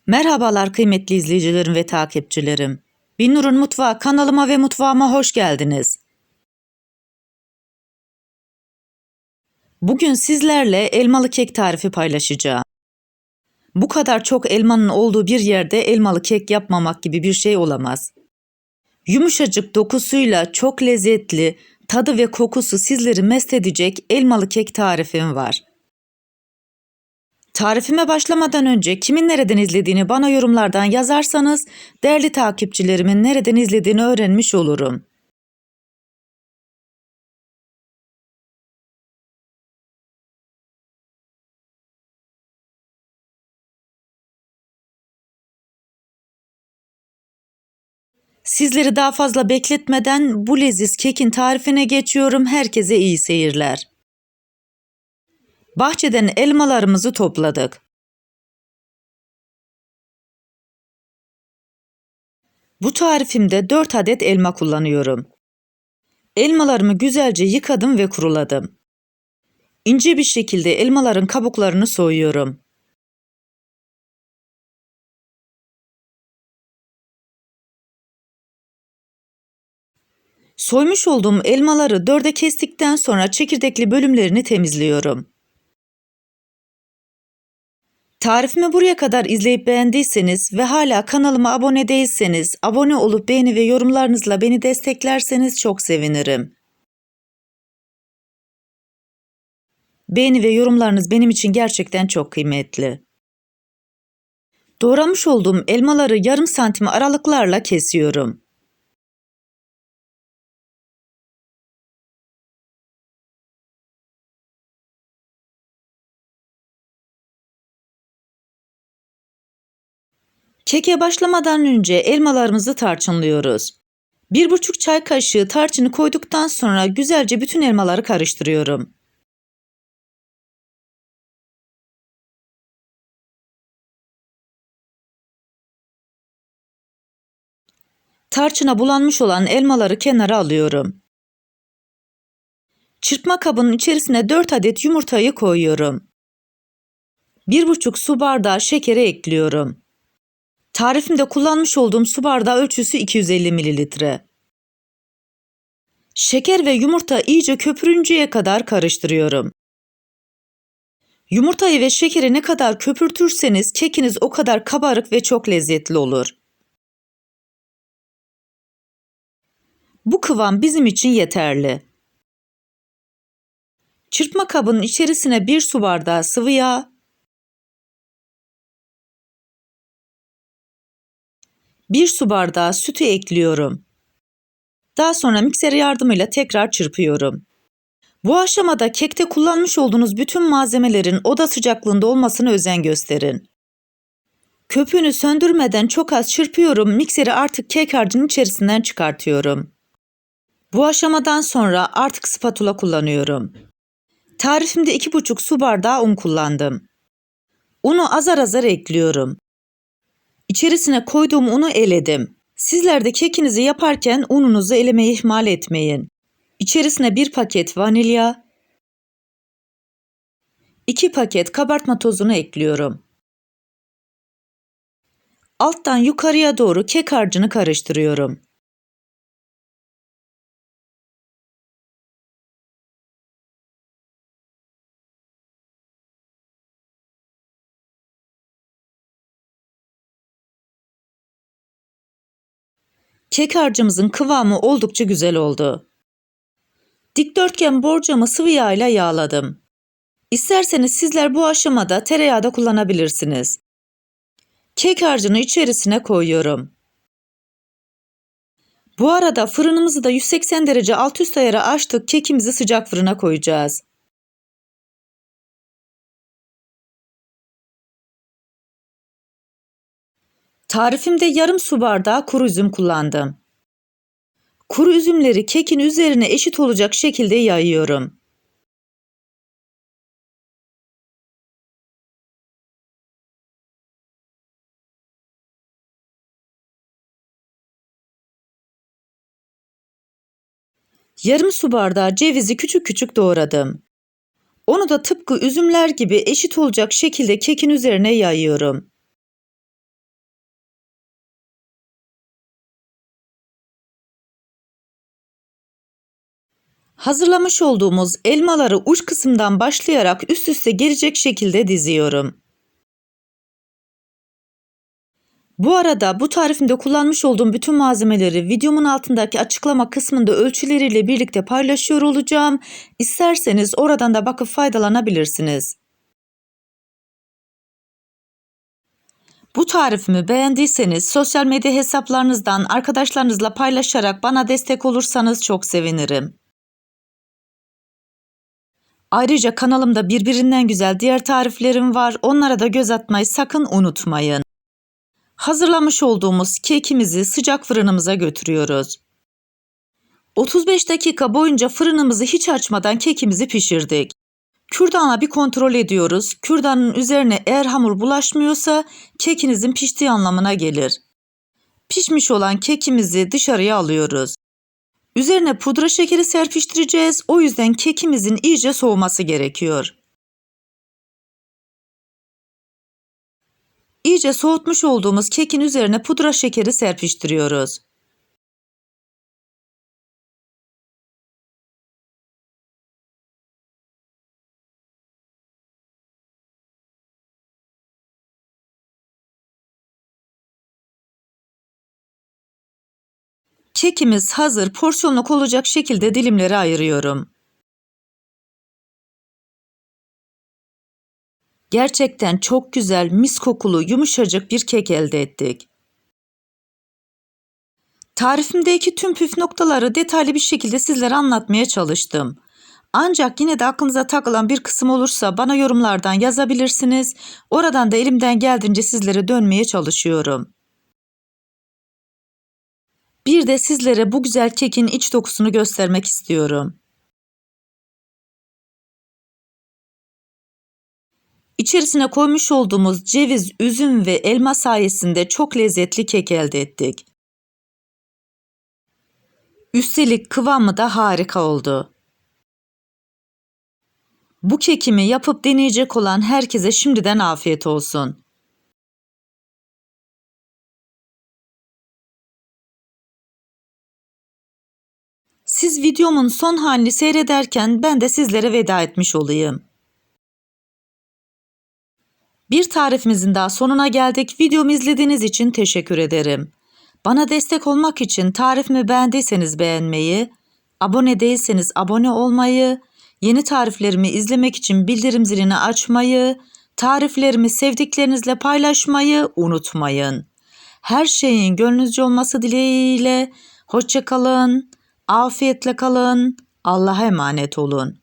Merhabalar kıymetli izleyicilerim ve takipçilerim. Binnur'un Mutfağı kanalıma ve mutfağıma hoş geldiniz. Bugün sizlerle elmalı kek tarifi paylaşacağım. Bu kadar çok elmanın olduğu bir yerde elmalı kek yapmamak gibi bir şey olamaz. Yumuşacık dokusuyla çok lezzetli, tadı ve kokusu sizleri mest edecek elmalı kek tarifim var. Tarifime başlamadan önce kimin nereden izlediğini bana yorumlardan yazarsanız değerli takipçilerimin nereden izlediğini öğrenmiş olurum. Sizleri daha fazla bekletmeden bu leziz kekin tarifine geçiyorum. Herkese iyi seyirler. Bahçeden elmalarımızı topladık. Bu tarifimde 4 adet elma kullanıyorum. Elmalarımı güzelce yıkadım ve kuruladım. İnce bir şekilde elmaların kabuklarını soyuyorum. Soymuş olduğum elmaları 4'e kestikten sonra çekirdekli bölümlerini temizliyorum. Tarifimi buraya kadar izleyip beğendiyseniz ve hala kanalıma abone değilseniz abone olup beğeni ve yorumlarınızla beni desteklerseniz çok sevinirim. Beğeni ve yorumlarınız benim için gerçekten çok kıymetli. Doğramış olduğum elmaları yarım santim aralıklarla kesiyorum. Keke başlamadan önce elmalarımızı tarçınlıyoruz. 1,5 çay kaşığı tarçını koyduktan sonra güzelce bütün elmaları karıştırıyorum. Tarçına bulanmış olan elmaları kenara alıyorum. Çırpma kabının içerisine 4 adet yumurtayı koyuyorum. 1,5 su bardağı şekeri ekliyorum. Tarifimde kullanmış olduğum su bardağı ölçüsü 250 mililitre. Şeker ve yumurta iyice köpürünceye kadar karıştırıyorum. Yumurtayı ve şekeri ne kadar köpürtürseniz kekiniz o kadar kabarık ve çok lezzetli olur. Bu kıvam bizim için yeterli. Çırpma kabının içerisine 1 su bardağı sıvı yağ, 1 su bardağı sütü ekliyorum. Daha sonra mikser yardımıyla tekrar çırpıyorum. Bu aşamada kekte kullanmış olduğunuz bütün malzemelerin oda sıcaklığında olmasına özen gösterin. Köpüğünü söndürmeden çok az çırpıyorum, mikseri artık kek harcının içerisinden çıkartıyorum. Bu aşamadan sonra artık spatula kullanıyorum. Tarifimde 2,5 su bardağı un kullandım. Unu azar azar ekliyorum. İçerisine koyduğum unu eledim. Sizler de kekinizi yaparken ununuzu elemeyi ihmal etmeyin. İçerisine 1 paket vanilya, 2 paket kabartma tozunu ekliyorum. Alttan yukarıya doğru kek harcını karıştırıyorum. Kek harcımızın kıvamı oldukça güzel oldu. Dikdörtgen borcamı sıvı yağ ile yağladım. İsterseniz sizler bu aşamada tereyağı da kullanabilirsiniz. Kek harcını içerisine koyuyorum. Bu arada fırınımızı da 180 derece alt üst ayara açtık, kekimizi sıcak fırına koyacağız. Tarifimde yarım su bardağı kuru üzüm kullandım. Kuru üzümleri kekin üzerine eşit olacak şekilde yayıyorum. Yarım su bardağı cevizi küçük küçük doğradım. Onu da tıpkı üzümler gibi eşit olacak şekilde kekin üzerine yayıyorum. Hazırlamış olduğumuz elmaları uç kısımdan başlayarak üst üste gelecek şekilde diziyorum. Bu arada bu tarifimde kullanmış olduğum bütün malzemeleri videomun altındaki açıklama kısmında ölçüleriyle birlikte paylaşıyor olacağım. İsterseniz oradan da bakıp faydalanabilirsiniz. Bu tarifimi beğendiyseniz sosyal medya hesaplarınızdan arkadaşlarınızla paylaşarak bana destek olursanız çok sevinirim. Ayrıca kanalımda birbirinden güzel diğer tariflerim var. Onlara da göz atmayı sakın unutmayın. Hazırlamış olduğumuz kekimizi sıcak fırınımıza götürüyoruz. 35 dakika boyunca fırınımızı hiç açmadan kekimizi pişirdik. Kürdanla bir kontrol ediyoruz. Kürdanın üzerine eğer hamur bulaşmıyorsa kekinizin piştiği anlamına gelir. Pişmiş olan kekimizi dışarıya alıyoruz. Üzerine pudra şekeri serpiştireceğiz. O yüzden kekimizin iyice soğuması gerekiyor. İyice soğutmuş olduğumuz kekin üzerine pudra şekeri serpiştiriyoruz. Kekimiz hazır, porsiyonluk olacak şekilde dilimlere ayırıyorum. Gerçekten çok güzel, mis kokulu, yumuşacık bir kek elde ettik. Tarifimdeki tüm püf noktaları detaylı bir şekilde sizlere anlatmaya çalıştım. Ancak yine de aklınıza takılan bir kısım olursa bana yorumlardan yazabilirsiniz. Oradan da elimden geldiğince sizlere dönmeye çalışıyorum. Bir de sizlere bu güzel kekin iç dokusunu göstermek istiyorum. İçerisine koymuş olduğumuz ceviz, üzüm ve elma sayesinde çok lezzetli kek elde ettik. Üstelik kıvamı da harika oldu. Bu kekimi yapıp deneyecek olan herkese şimdiden afiyet olsun. Siz videomun son halini seyrederken ben de sizlere veda etmiş olayım. Bir tarifimizin daha sonuna geldik. Videomu izlediğiniz için teşekkür ederim. Bana destek olmak için tarifimi beğendiyseniz beğenmeyi, abone değilseniz abone olmayı, yeni tariflerimi izlemek için bildirim zilini açmayı, tariflerimi sevdiklerinizle paylaşmayı unutmayın. Her şeyin gönlünüzce olması dileğiyle hoşça kalın, afiyetle kalın, Allah'a emanet olun.